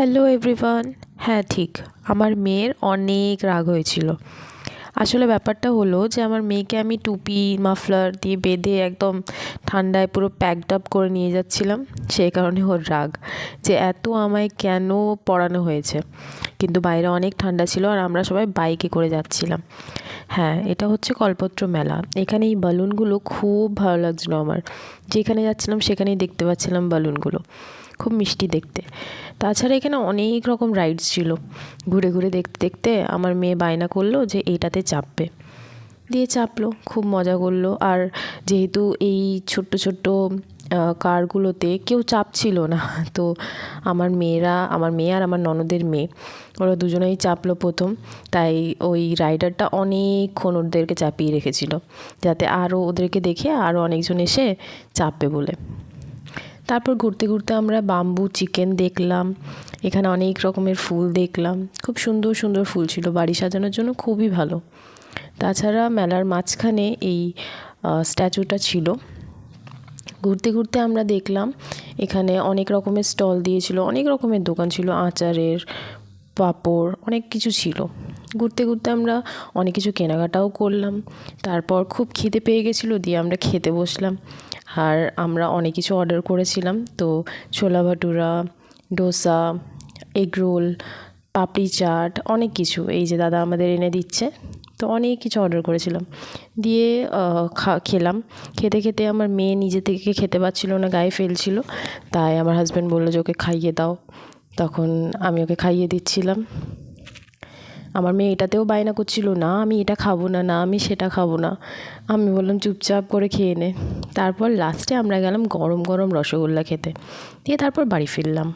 Hello everyone. হ্যাঁ ঠিক, আমার মেয়ের অনেক রাগ হয়েছিল। আসলে ব্যাপারটা হলো যে আমার মেয়েকে আমি টুপি মাফলার দিয়ে বেঁধে একদম ঠান্ডায় পুরো প্যাকড আপ করে নিয়ে যাচ্ছিলাম। সেই কারণে ওর রাগ যে এত আমায় কেন পড়ানো হয়েছে। কিন্তু বাইরে অনেক ঠান্ডা ছিল আর আমরা সবাই বাইকে করে যাচ্ছিলাম। হ্যাঁ, এটা হচ্ছে কল্পতরু মেলা। এখানে এই বালুনগুলো খুব ভালো লাগছিলো আমার। যেখানে যাচ্ছিলাম সেখানেই দেখতে পাচ্ছিলাম বালুনগুলো, খুব মিষ্টি দেখতে। তাছাড়া এখানে অনেক রকম রাইডস ছিল। ঘুরে ঘুরে দেখতে দেখতে আমার মেয়ে বায়না করলো যে এইটাতে চাপবে, দিয়ে চাপলো, খুব মজা করলো। আর যেহেতু এই ছোট্ট ছোট্ট কারগুলোতে কেউ চাপছিল না, তো আমার মেয়ে আর আমার ননদের মেয়ে, ওরা দুজনেই চাপলো প্রথম। তাই ওই রাইডারটা অনেকক্ষণ ওদেরকে চাপিয়ে রেখেছিল, যাতে আরও ওদেরকে দেখে আরও অনেকজন এসে চাপবে বলে। তারপর ঘুরতে ঘুরতে আমরা বাম্বু চিকেন দেখলাম। এখানে অনেক রকমের ফুল দেখলাম, খুব সুন্দর সুন্দর ফুল ছিল, বাড়ি সাজানোর জন্য খুবই ভালো। তাছাড়া মেলার মাঝখানে এই স্ট্যাচুটা ছিল। ঘুরতে ঘুরতে আমরা দেখলাম এখানে অনেক রকমের স্টল দিয়েছিল, অনেক রকমের দোকান ছিল, আচারের, পাঁপড়, অনেক কিছু ছিল। ঘুরতে ঘুরতে আমরা অনেক কিছু কেনাকাটাও করলাম। তারপর খুব খিদে পেয়ে গেছিলো, দিয়ে আমরা খেতে বসলাম। আর আমরা অনেক কিছু অর্ডার করেছিলাম, তো ছোলা ভাটুরা, ডোসা, এগরোল, পাপড়ি চাট, অনেক কিছু এই যে দাদা আমাদের এনে দিচ্ছে। তো অনেক কিছু অর্ডার করেছিলাম, দিয়ে খেলাম। খেতে খেতে আমার মেয়ে নিজে থেকে খেতে পারছিল না, গায়ে ফেলছিল। তাই আমার হাজব্যান্ড বললো যে ওকে খাইয়ে দাও। তখন আমি ওকে খাইয়ে দিচ্ছিলাম। আমার মেয়ে এটাতেও বায়না করছিল, না আমি এটা খাবো না, না আমি সেটা খাবো না। আমি বললাম চুপচাপ করে খেয়ে নে। তারপর লাস্টে আমরা গেলাম গরম গরম রসগোল্লা খেতে, দিয়ে তারপর বাড়ি ফিরলাম।